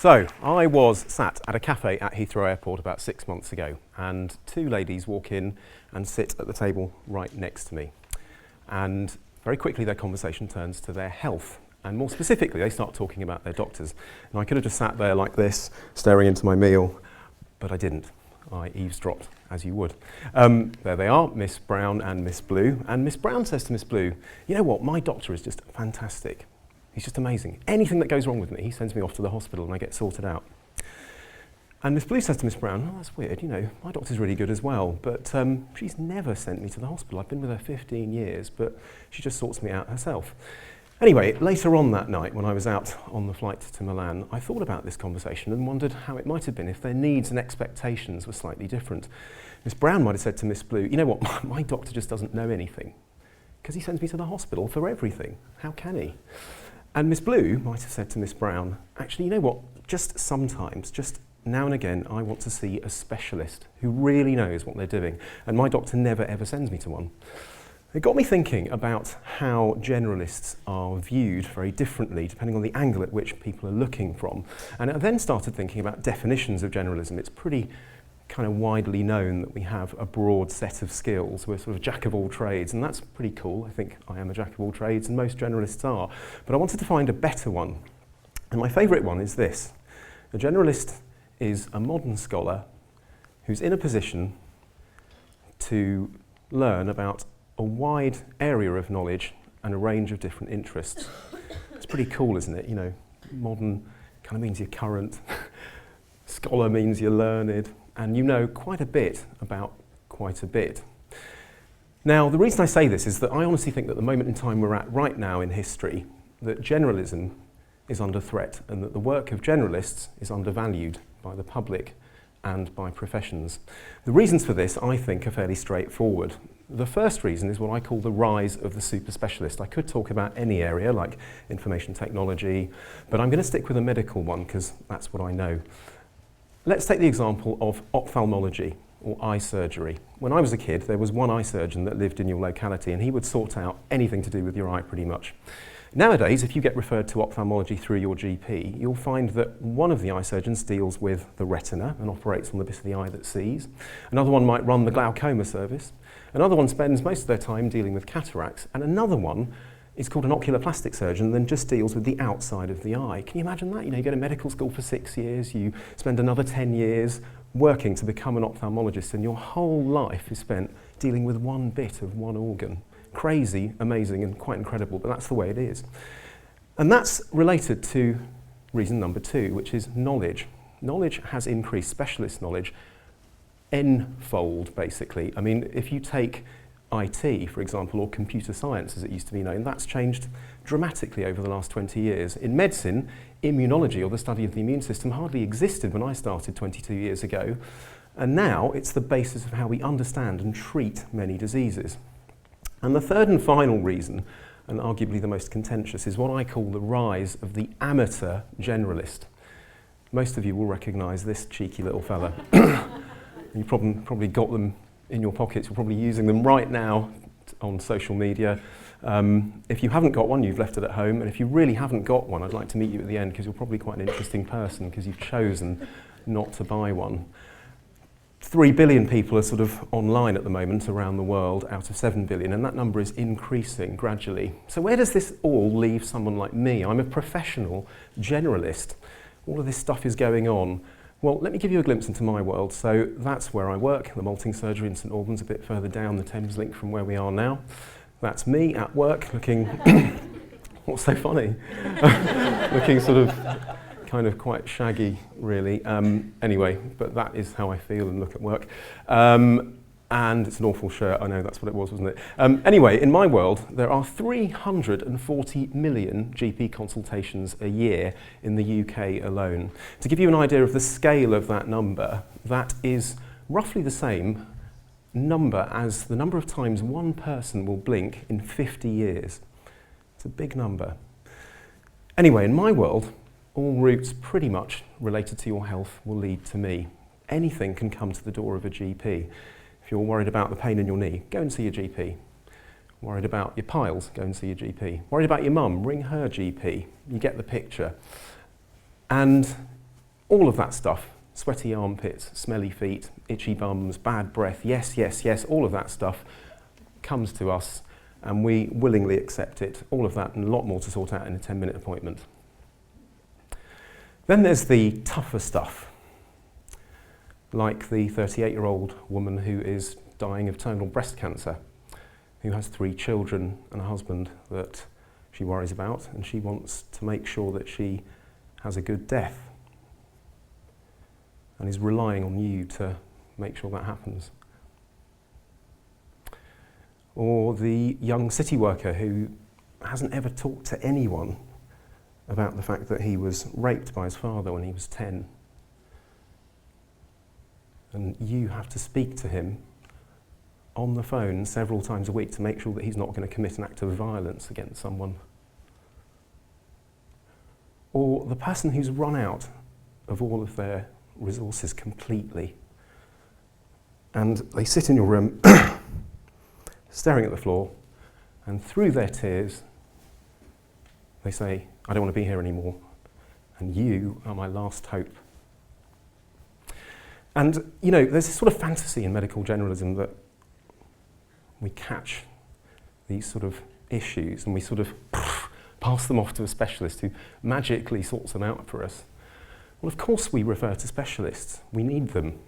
So, I was sat at a cafe at Heathrow Airport about 6 months ago, and two ladies walk in and sit at the table right next to me. And very quickly their conversation turns to their health, and more specifically they start talking about their doctors. And I could have just sat there like this, staring into my meal, but I didn't. I eavesdropped, as you would. There they are, Miss Brown and Miss Blue, and Miss Brown says to Miss Blue, "You know what, my doctor is just fantastic. He's just amazing. Anything that goes wrong with me, he sends me off to the hospital and I get sorted out." And Miss Blue says to Miss Brown, "Oh, that's weird, you know, my doctor's really good as well, but she's never sent me to the hospital. I've been with her 15 years, but she just sorts me out herself." Anyway, later on that night, when I was out on the flight to Milan, I thought about this conversation and wondered how it might have been if their needs and expectations were slightly different. Miss Brown might have said to Miss Blue, "You know what, my doctor just doesn't know anything, because he sends me to the hospital for everything. How can he?" And Miss Blue might have said to Miss Brown, "Actually, you know what, just sometimes, just now and again, I want to see a specialist who really knows what they're doing, and my doctor never ever sends me to one." It got me thinking about how generalists are viewed very differently depending on the angle at which people are looking from. And I then started thinking about definitions of generalism. It's pretty kind of widely known that we have a broad set of skills. We're sort of jack of all trades, and that's pretty cool. I think I am a jack of all trades, and most generalists are. But I wanted to find a better one. And my favourite one is this. A generalist is a modern scholar who's in a position to learn about a wide area of knowledge and a range of different interests. It's pretty cool, isn't it? You know, modern kind of means you're current. Scholar means you're learned. And you know quite a bit about quite a bit. Now, the reason I say this is that I honestly think that the moment in time we're at right now in history, that generalism is under threat and that the work of generalists is undervalued by the public and by professions. The reasons for this, I think, are fairly straightforward. The first reason is what I call the rise of the super specialist. I could talk about any area like information technology, but I'm going to stick with a medical one because that's what I know. Let's take the example of ophthalmology or eye surgery. When I was a kid, there was one eye surgeon that lived in your locality and he would sort out anything to do with your eye pretty much. Nowadays, if you get referred to ophthalmology through your GP, you'll find that one of the eye surgeons deals with the retina and operates on the bit of the eye that sees. Another one might run the glaucoma service. Another one spends most of their time dealing with cataracts. And another one is called an ocular plastic surgeon and then just deals with the outside of the eye. Can you imagine that? You know, you go to medical school for 6 years, you spend another 10 years working to become an ophthalmologist, and your whole life is spent dealing with one bit of one organ. Crazy, amazing, and quite incredible, but that's the way it is. And that's related to reason number 2, which is knowledge. Knowledge has increased, specialist knowledge, n-fold, basically. I mean, if you take IT, for example, or computer science as it used to be known, that's changed dramatically over the last 20 years. In medicine, immunology, or the study of the immune system, hardly existed when I started 22 years ago, and now it's the basis of how we understand and treat many diseases. And the third and final reason, and arguably the most contentious, is what I call the rise of the amateur generalist. Most of you will recognise this cheeky little fella. You probably got them in your pockets, you're probably using them right now on social media. If you haven't got one, you've left it at home, and if you really haven't got one, I'd like to meet you at the end because you're probably quite an interesting person because you've chosen not to buy one. 3 billion people are sort of online at the moment around the world out of 7 billion, and that number is increasing gradually. So where does this all leave someone like me? I'm a professional generalist. All of this stuff is going on. Well, let me give you a glimpse into my world. So that's where I work, the Malting Surgery in St Albans, a bit further down the Thames link from where we are now. That's me at work looking, what's so funny? Looking sort of kind of quite shaggy, really. Anyway, but that is how I feel and look at work. And it's an awful shirt, I know that's what it was, wasn't it? Anyway, in my world, there are 340 million GP consultations a year in the UK alone. To give you an idea of the scale of that number, that is roughly the same number as the number of times one person will blink in 50 years. It's a big number. Anyway, in my world, all routes pretty much related to your health will lead to me. Anything can come to the door of a GP. If you're worried about the pain in your knee, go and see your GP. Worried about your piles, go and see your GP. Worried about your mum, ring her GP. You get the picture. And all of that stuff, sweaty armpits, smelly feet, itchy bums, bad breath, yes, yes, yes, all of that stuff comes to us and we willingly accept it, all of that and a lot more to sort out in a 10-minute appointment. Then there's the tougher stuff, like the 38-year-old woman who is dying of terminal breast cancer, who has 3 children and a husband that she worries about, and she wants to make sure that she has a good death and is relying on you to make sure that happens. Or the young city worker who hasn't ever talked to anyone about the fact that he was raped by his father when he was 10. And you have to speak to him on the phone several times a week to make sure that he's not going to commit an act of violence against someone. Or the person who's run out of all of their resources completely, and they sit in your room staring at the floor, and through their tears they say, I don't want to be here anymore, and you are my last hope. And you know, there's this sort of fantasy in medical generalism that we catch these sort of issues and we sort of pass them off to a specialist who magically sorts them out for us. Well, of course we refer to specialists, we need them.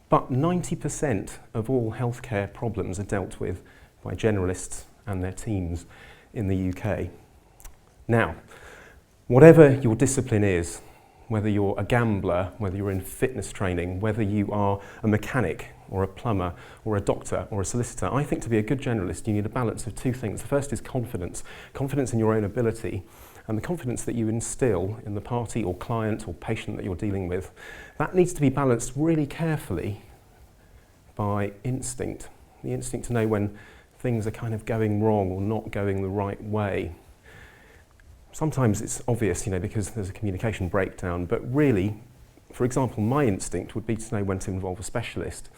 But 90% of all healthcare problems are dealt with by generalists and their teams in the UK. Now, whatever your discipline is, whether you're a gambler, whether you're in fitness training, whether you are a mechanic or a plumber or a doctor or a solicitor, I think to be a good generalist you need a balance of 2 things. The first is confidence. Confidence in your own ability and the confidence that you instill in the party or client or patient that you're dealing with. That needs to be balanced really carefully by instinct. The instinct to know when things are kind of going wrong or not going the right way. Sometimes it's obvious, you know, because there's a communication breakdown, but really, for example, my instinct would be to know when to involve a specialist.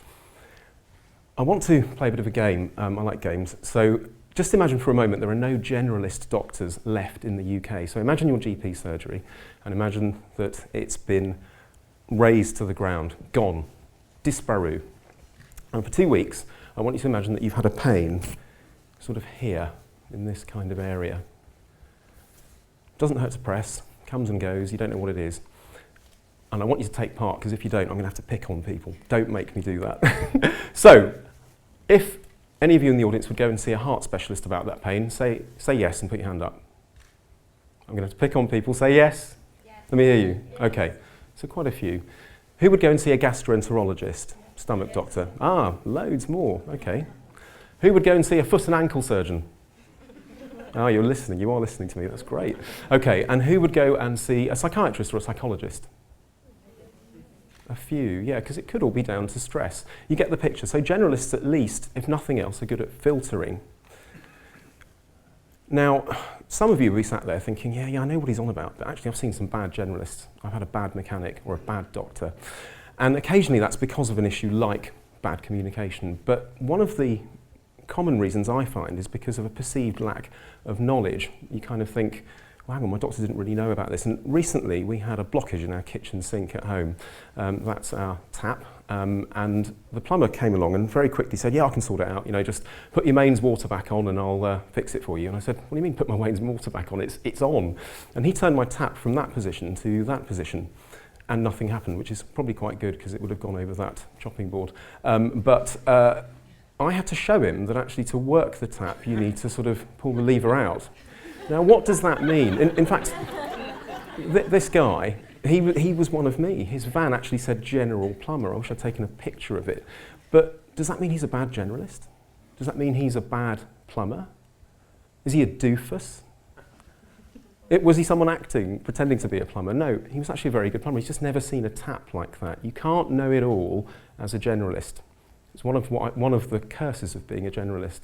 I want to play a bit of a game. I like games. So just imagine for a moment there are no generalist doctors left in the UK. So imagine your GP surgery and imagine that it's been razed to the ground, gone, disparu. And for 2 weeks, I want you to imagine that you've had a pain sort of here in this kind of area. Doesn't hurt to press, comes and goes, you don't know what it is. And I want you to take part, because if you don't, I'm going to have to pick on people. Don't make me do that. So, if any of you in the audience would go and see a heart specialist about that pain, say yes and put your hand up. I'm going to have to pick on people. Say yes. Yes. Let me hear you. Yes. Okay, so quite a few. Who would go and see a gastroenterologist, stomach doctor? Ah, loads more. Okay. Who would go and see a foot and ankle surgeon? Oh, you're listening. You are listening to me. That's great. Okay, and who would go and see a psychiatrist or a psychologist? A few, yeah, because it could all be down to stress. You get the picture. So generalists, at least, if nothing else, are good at filtering. Now, some of you will be sat there thinking, yeah, I know what he's on about, but actually I've seen some bad generalists. I've had a bad mechanic or a bad doctor. And occasionally that's because of an issue like bad communication. But one of the common reasons I find is because of a perceived lack of knowledge. You kind of think, well, hang on, my doctor didn't really know about this. And recently we had a blockage in our kitchen sink at home. That's our tap. And the plumber came along and very quickly said, yeah, I can sort it out. You know, just put your mains water back on and I'll fix it for you. And I said, what do you mean put my mains water back on? It's on. And he turned my tap from that position to that position. And nothing happened, which is probably quite good because it would have gone over that chopping board. But I had to show him that actually to work the tap, you need to sort of pull the lever out. Now, what does that mean? In fact, this guy, he was one of me. His van actually said general plumber. I wish I'd taken a picture of it. But does that mean he's a bad generalist? Does that mean he's a bad plumber? Is he a doofus? Was he someone acting, pretending to be a plumber? No, he was actually a very good plumber. He's just never seen a tap like that. You can't know it all as a generalist. It's one of the curses of being a generalist.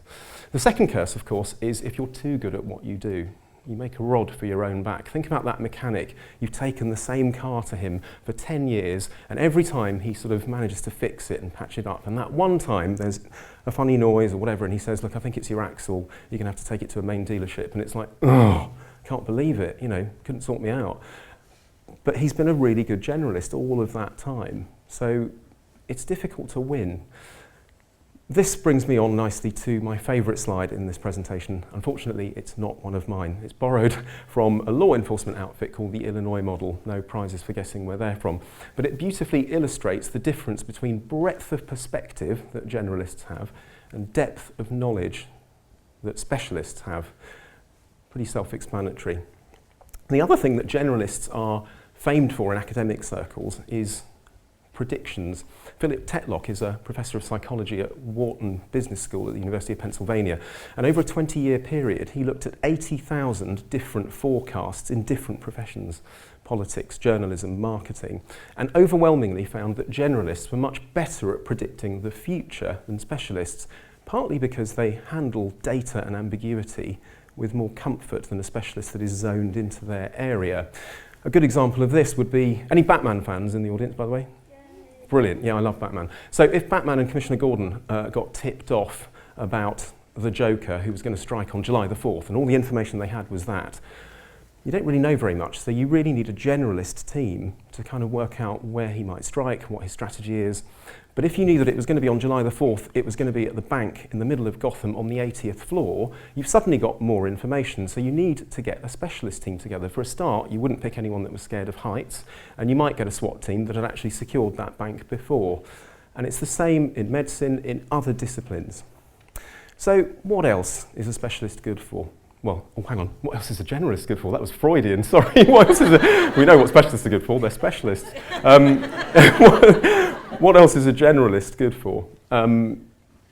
The second curse, of course, is if you're too good at what you do. You make a rod for your own back. Think about that mechanic. You've taken the same car to him for 10 years, and every time he sort of manages to fix it and patch it up. And that one time there's a funny noise or whatever, and he says, look, I think it's your axle. You're going to have to take it to a main dealership. And it's like, oh, can't believe it. You know, couldn't sort me out. but he's been a really good generalist all of that time. So it's difficult to win. This brings me on nicely to my favourite slide in this presentation. Unfortunately, it's not one of mine. It's borrowed from a law enforcement outfit called the Illinois model. No prizes for guessing where they're from. But it beautifully illustrates the difference between breadth of perspective that generalists have and depth of knowledge that specialists have. Pretty self-explanatory. The other thing that generalists are famed for in academic circles is predictions. Philip Tetlock is a professor of psychology at Wharton Business School at the University of Pennsylvania, and over a 20-year period he looked at 80,000 different forecasts in different professions: politics, journalism, marketing, and overwhelmingly found that generalists were much better at predicting the future than specialists, partly because they handle data and ambiguity with more comfort than a specialist that is zoned into their area. A good example of this would be, any Batman fans in the audience, by the way? Brilliant, yeah, I love Batman. So if Batman and Commissioner Gordon got tipped off about the Joker who was going to strike on July the 4th, and all the information they had was that, you don't really know very much, so you really need a generalist team to kind of work out where he might strike, what his strategy is. But if you knew that it was going to be on July the 4th, it was going to be at the bank in the middle of Gotham on the 80th floor, you've suddenly got more information, so you need to get a specialist team together. For a start, you wouldn't pick anyone that was scared of heights, and you might get a SWAT team that had actually secured that bank before. And it's the same in medicine, in other disciplines. So what else is a specialist good for? Well, oh, hang on, what else is a generalist good for? That was Freudian, sorry. What else is we know what specialists are good for, they're specialists. What else is a generalist good for?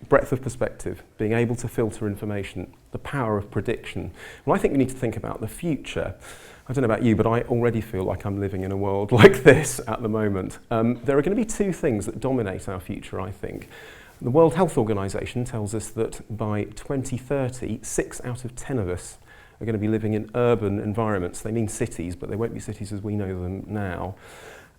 Breadth of perspective, being able to filter information, the power of prediction. Well, I think we need to think about the future. I don't know about you, but I already feel like I'm living in a world like this at the moment. There are going to be two things that dominate our future, I think. The World Health Organization tells us that by 2030, 6 out of 10 of us are going to be living in urban environments. They mean cities, but they won't be cities as we know them now.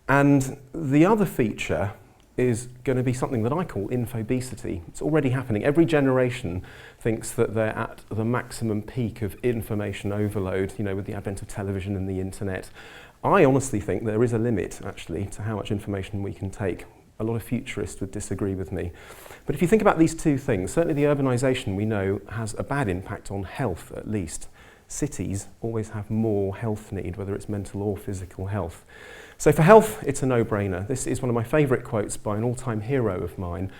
And the other feature is going to be something that I call infobesity. It's already happening. Every generation thinks that they're at the maximum peak of information overload, you know, with the advent of television and the internet. I honestly think there is a limit, actually, to how much information we can take. A lot of futurists would disagree with me. But if you think about these two things, certainly the urbanisation we know has a bad impact on health, at least. Cities always have more health need, whether it's mental or physical health. So for health, it's a no-brainer. This is one of my favourite quotes by an all-time hero of mine,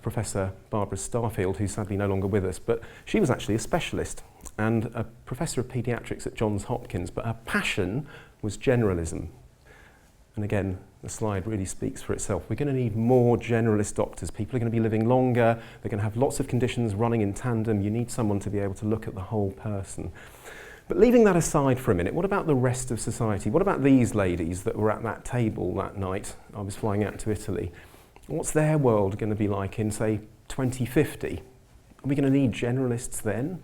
Professor Barbara Starfield, who's sadly no longer with us, but she was actually a specialist and a professor of paediatrics at Johns Hopkins, but her passion was generalism. And again, the slide really speaks for itself. We're going to need more generalist doctors. People are going to be living longer. They're going to have lots of conditions running in tandem. You need someone to be able to look at the whole person. But leaving that aside for a minute, what about the rest of society? What about these ladies that were at that table that night? I was flying out to Italy. What's their world going to be like in, say, 2050? Are we going to need generalists then?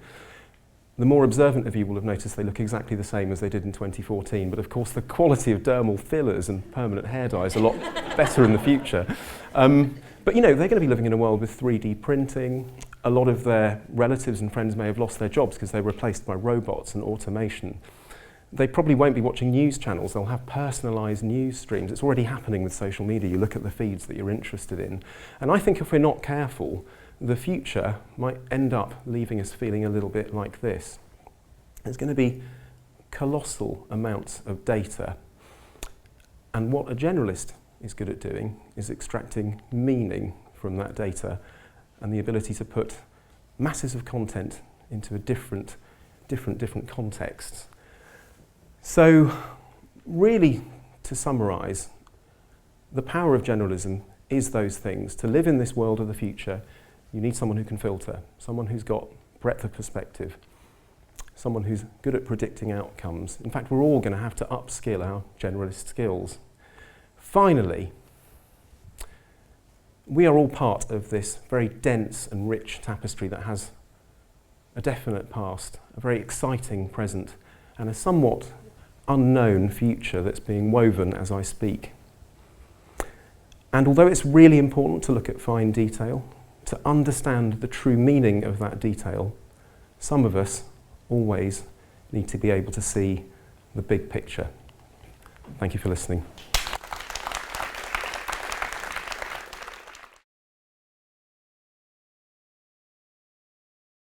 The more observant of you will have noticed they look exactly the same as they did in 2014, but of course the quality of dermal fillers and permanent hair dye is a lot better in the future. But you know, they're going to be living in a world with 3D printing. A lot of their relatives and friends may have lost their jobs because they were replaced by robots and automation. They probably won't be watching news channels. They'll have personalised news streams. It's already happening with social media. You look at the feeds that you're interested in. And I think if we're not careful, the future might end up leaving us feeling a little bit like this. There's going to be colossal amounts of data. And what a generalist is good at doing is extracting meaning from that data and the ability to put masses of content into a different contexts. So really, to summarise, the power of generalism is those things. To live in this world of the future, you need someone who can filter, someone who's got breadth of perspective, someone who's good at predicting outcomes. In fact, we're all going to have to upskill our generalist skills. Finally, we are all part of this very dense and rich tapestry that has a definite past, a very exciting present, and a somewhat unknown future that's being woven as I speak. And although it's really important to look at fine detail, to understand the true meaning of that detail, some of us always need to be able to see the big picture. Thank you for listening.